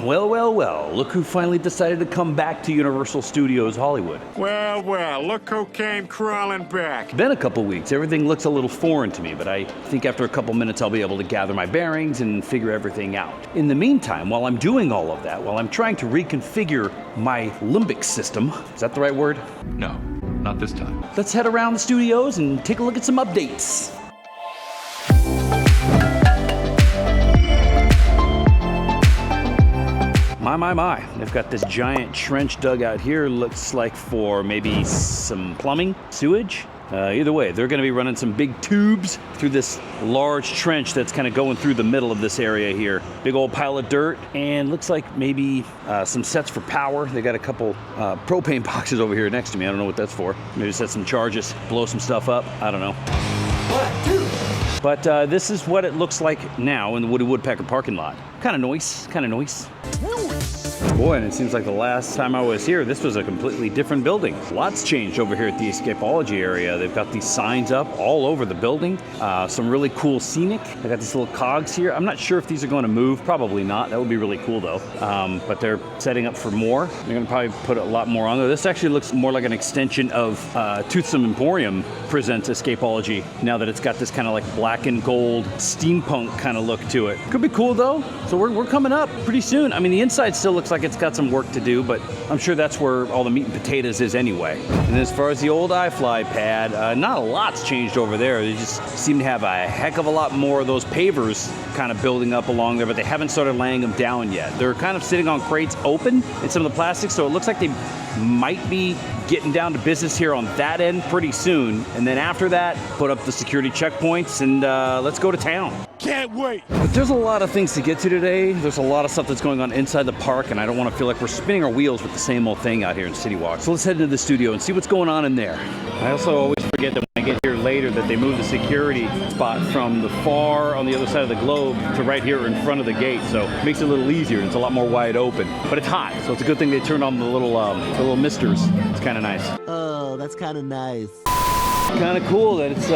Well, well, well, look who finally decided to come back to Universal Studios Hollywood. Well, well, look who came crawling back. Been a couple weeks. Everything looks a little foreign to me, but I think after a couple minutes I'll be able to gather my bearings and figure everything out. In the meantime, while I'm doing all of that, while I'm trying to reconfigure my limbic system, is that the right word? No, not this time. Let's head around the studios and take a look at some updates. My. They've got this giant trench dug out here. Looks like for maybe some plumbing, sewage. Either way, they're going to be running some big tubes through this large trench that's kind of going through the middle of this area here. Big old pile of dirt, and looks like maybe some sets for power. They got a couple propane boxes over here next to me. I don't know what that's for. Maybe set some charges, blow some stuff up. I don't know. But this is what it looks like now in the Woody Woodpecker parking lot. Kind of nice. Boy, and it seems like the last time I was here, this was a completely different building. Lots changed over here at the Escapology area. They've got these signs up all over the building. Some really cool scenic. They got these little cogs here. I'm not sure if these are going to move. Probably not. That would be really cool though. But they're setting up for more. They're going to probably put a lot more on there. This actually looks more like an extension of Toothsome Emporium presents Escapology. Now that it's got this kind of like black and gold steampunk kind of look to it. Could be cool though. So we're coming up pretty soon. I mean, the inside still looks like it's got some work to do, but I'm sure that's where all the meat and potatoes is anyway. And as far as the old iFly pad, not a lot's changed over there. They just seem to have a heck of a lot more of those pavers kind of building up along there, but they haven't started laying them down yet. They're kind of sitting on crates open in some of the plastic, so it looks like they might be getting down to business here on that end pretty soon. And then after that, put up the security checkpoints and let's go to town. Can't wait. But there's a lot of things to get to today. There's a lot of stuff that's going on inside the park, and I don't want to feel like we're spinning our wheels with the same old thing out here in City Walk. So let's head into the studio and see what's going on in there. I also always forget that when I get here later that they moved the security spot from the far on the other side of the globe to right here in front of the gate. So it makes it a little easier. It's a lot more wide open. But it's hot, so it's a good thing they turned on the little misters. It's kind of nice. Oh, that's kind of nice. Kind of cool that it's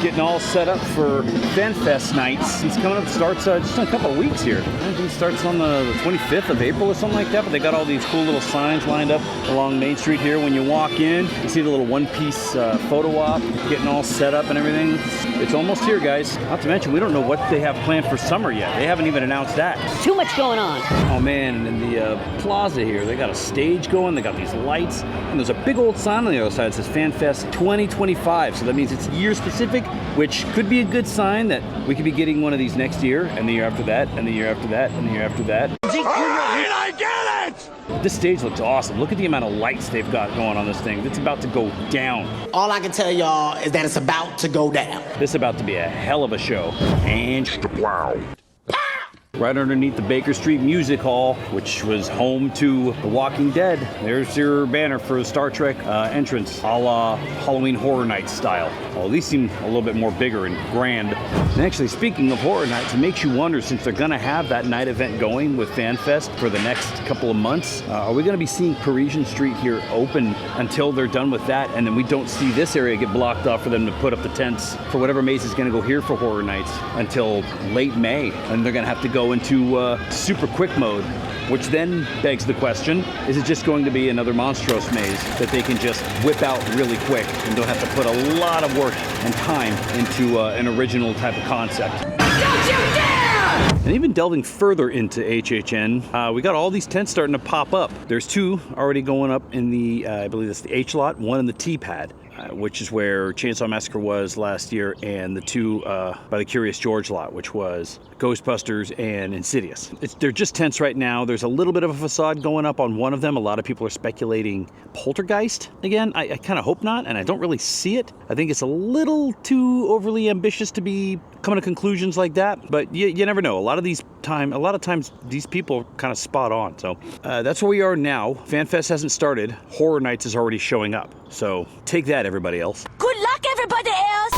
getting all set up for FanFest nights. It's coming up, starts just in a couple of weeks here. I think it starts on the 25th of April or something like that, but they got all these cool little signs lined up along Main Street here. When you walk in, you see the little one-piece photo op getting all set up and everything. It's almost here, guys. Not to mention, we don't know what they have planned for summer yet. They haven't even announced that. Too much going on. Oh man, and in the plaza here, they got a stage going, they got these lights, and there's a big old sign on the other side that says FanFest 2025. So that means it's year specific, which could be a good sign that we could be getting one of these next year, and the year after that, and the year after that, and the year after that. All right, I get it! This stage looks awesome. Look at the amount of lights they've got going on this thing. It's about to go down. All I can tell y'all is that it's about to go down. This is about to be a hell of a show. And wow. Right underneath the Baker Street Music Hall, which was home to The Walking Dead. There's your banner for the Star Trek entrance, a la Halloween Horror Nights style. Well, these seem a little bit more bigger and grand. And actually, speaking of Horror Nights, it makes you wonder, since they're gonna have that night event going with FanFest for the next couple of months, are we gonna be seeing Parisian Street here open until they're done with that, and then we don't see this area get blocked off for them to put up the tents for whatever maze is gonna go here for Horror Nights until late May, and they're gonna have to go into super quick mode, which then begs the question, is it just going to be another Monstrose maze that they can just whip out really quick and don't have to put a lot of work and time into an original type of concept? Don't you dare! And even delving further into HHN, we got all these tents starting to pop up. There's two already going up in the, I believe it's the H lot, one in the T pad. Which is where Chainsaw Massacre was last year, and the two by the Curious George lot, which was Ghostbusters and Insidious. They're just tents right now. There's a little bit of a facade going up on one of them. A lot of people are speculating Poltergeist again. I kind of hope not, and I don't really see it. I think it's a little too overly ambitious to be coming to conclusions like that, but you never know. A lot of times these people are kind of spot on. So that's where we are now. FanFest hasn't started. Horror Nights is already showing up. So take that, everybody else. Good luck, everybody else.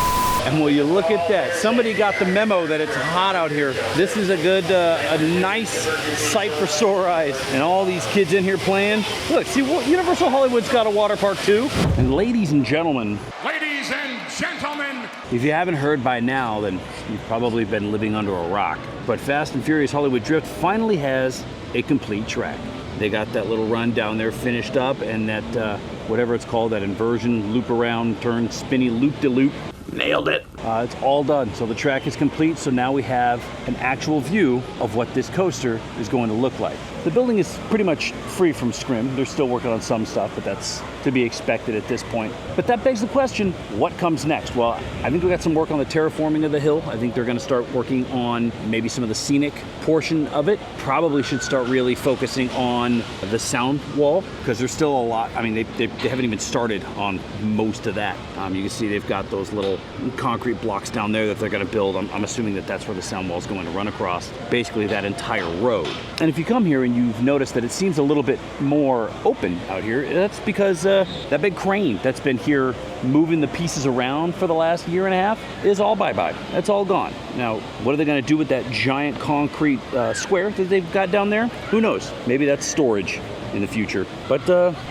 And will you look at that? Somebody got the memo that it's hot out here. This is a good, a nice sight for sore eyes. And all these kids in here playing. Look, see, Universal Hollywood's got a water park too. And ladies and gentlemen. Ladies and gentlemen. If you haven't heard by now, then you've probably been living under a rock. But Fast and Furious Hollywood Drift finally has a complete track. They got that little run down there finished up, and that whatever it's called, that inversion, loop around, turn, spinny loop-de-loop. Nailed it. It's all done. So the track is complete. So now we have an actual view of what this coaster is going to look like. The building is pretty much free from scrim. They're still working on some stuff, but that's to be expected at this point. But that begs the question, what comes next? Well, I think we got some work on the terraforming of the hill. I think they're going to start working on maybe some of the scenic portion of it. Probably should start really focusing on the sound wall, because there's still a lot. I mean, they haven't even started on most of that. You can see they've got those little concrete blocks down there that they're going to build. I'm assuming that that's where the sound wall is going to run across, basically that entire road. And if you come here and you've noticed that it seems a little bit more open out here, that's because that big crane that's been here moving the pieces around for the last year and a half is all bye-bye. That's all gone. Now, what are they going to do with that giant concrete square that they've got down there? Who knows? Maybe that's storage in the future. But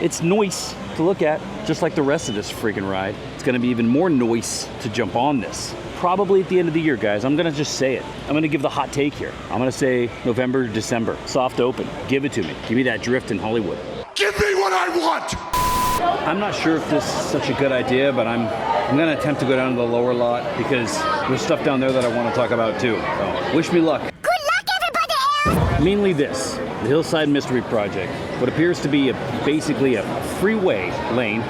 it's nice to look at, just like the rest of this freaking ride. It's going to be even more nice to jump on this. Probably at the end of the year, guys. I'm going to just say it. I'm going to give the hot take here. I'm going to say November, December. Soft open. Give it to me. Give me that drift in Hollywood. Give me what I want! I'm not sure if this is such a good idea, but I'm going to attempt to go down to the lower lot because there's stuff down there that I want to talk about too. So, wish me luck. Good luck, everybody else! Mainly this, the Hillside Mystery Project. What appears to be basically a freeway lane.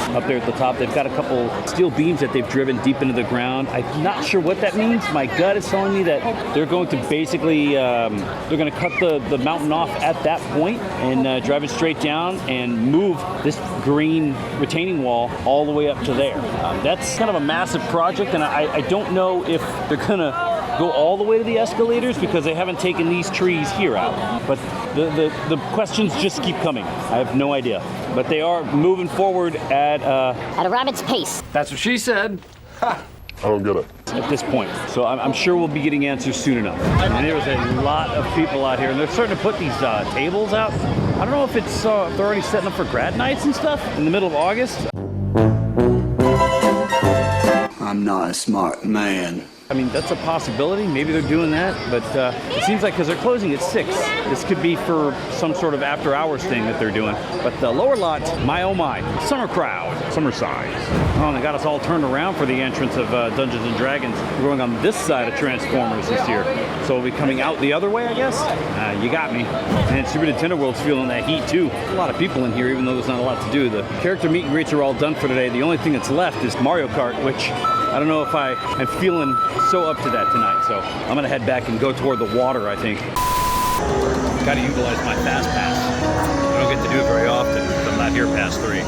Up there at the top, they've got a couple steel beams that they've driven deep into the ground. I'm not sure what that means. My gut is telling me that they're going to basically, they're going to cut the mountain off at that point and drive it straight down and move this green retaining wall all the way up to there. That's kind of a massive project, and I don't know if they're going to go all the way to the escalators because they haven't taken these trees here out. But the questions just keep coming. I have no idea. But they are moving forward at a rabbit's pace. That's what she said. I don't get it. at this point. So I'm sure we'll be getting answers soon enough. And there was a lot of people out here, and they're starting to put these tables out. I don't know if it's they're already setting up for grad nights and stuff in the middle of August. I'm not a smart man. I mean, that's a possibility. Maybe they're doing that, but it seems like because they're closing at 6, this could be for some sort of after-hours thing that they're doing. But the lower lot, my oh my, summer crowd, summer size. Oh, and they got us all turned around for the entrance of Dungeons and Dragons. We're going on this side of Transformers this year, so we'll be coming out the other way, I guess. You got me. And Super Nintendo World's feeling that heat too. A lot of people in here, even though there's not a lot to do. The character meet and greets are all done for today. The only thing that's left is Mario Kart, which I don't know if I'm feeling so up to that tonight, so I'm gonna head back and go toward the water, I think. Gotta utilize my fast pass. I don't get to do it very often because I'm not here past 3.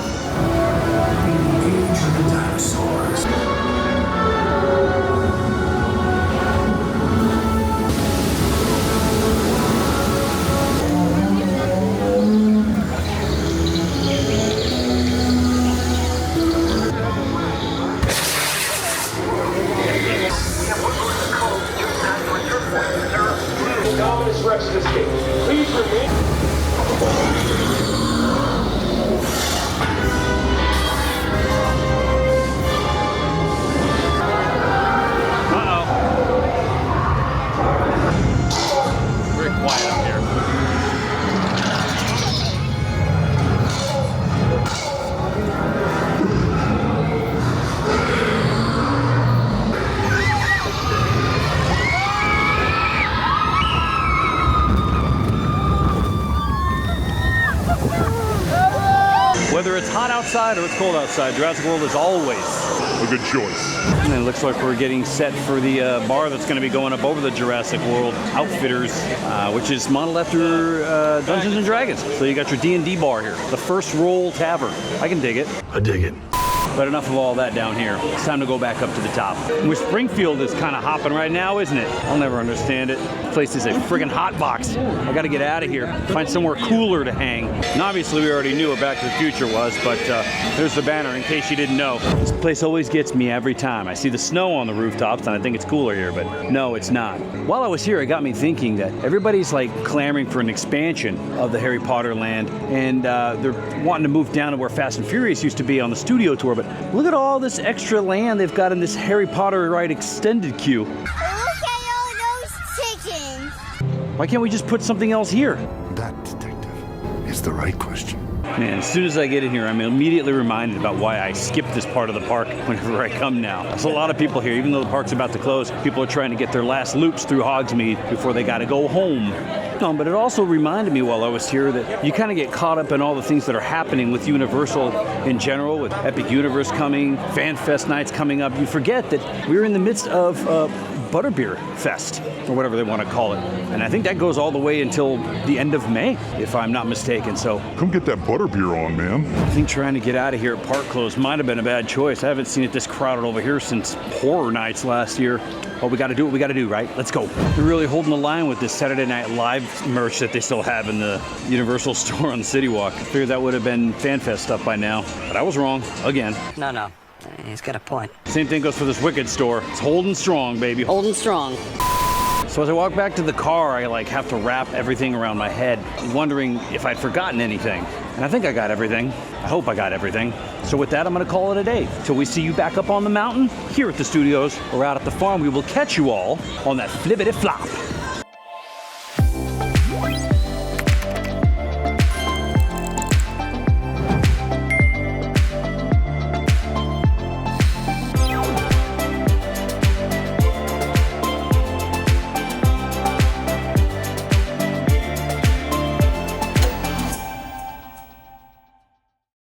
Whether it's hot outside or it's cold outside, Jurassic World is always A good choice. And it looks like we're getting set for the bar that's going to be going up over the Jurassic World Outfitters, which is modeled after Dungeons and Dragons. So you got your D&D bar here, the First Roll Tavern. I can dig it. I dig it. But enough of all that down here. It's time to go back up to the top. Where Springfield is kind of hopping right now, isn't it? I'll never understand it. This place is a friggin' hot box. I gotta get out of here. Find somewhere cooler to hang. And obviously we already knew what Back to the Future was, but there's the banner in case you didn't know. This place always gets me every time. I see the snow on the rooftops and I think it's cooler here, but no, it's not. While I was here, it got me thinking that everybody's like clamoring for an expansion of the Harry Potter land, and they're wanting to move down to where Fast and Furious used to be on the studio tour, but look at all this extra land they've got in this Harry Potter ride extended queue. Look at all those chickens. Why can't we just put something else here? That, detective, is the right question. Man, as soon as I get in here, I'm immediately reminded about why I skip this part of the park whenever I come now. There's a lot of people here, even though the park's about to close. People are trying to get their last loops through Hogsmeade before they gotta go home. No, but it also reminded me while I was here that you kind of get caught up in all the things that are happening with Universal in general, with Epic Universe coming, FanFest nights coming up. You forget that we're in the midst of Butterbeer Fest, or whatever they want to call it. And I think that goes all the way until the end of May, if I'm not mistaken. So Come get that butterbeer on, man. I think trying to get out of here at park close might have been a bad choice. I haven't seen it this crowded over here since Horror Nights last year. Oh, we got to do what we got to do, right? Let's go. They're really holding the line with this Saturday Night Live merch that they still have in the Universal store on the City Walk. I figured that would have been FanFest stuff by now, but I was wrong again. No. He's got a point. Same thing goes for this Wicked store. It's holding strong, baby. Holding strong. So as I walk back to the car, I have to wrap everything around my head, wondering if I'd forgotten anything. And I think I got everything. I hope I got everything. So with that, I'm gonna call it a day. Till we see you back up on the mountain, here at the studios, or out at the farm, we will catch you all on that flippity flop.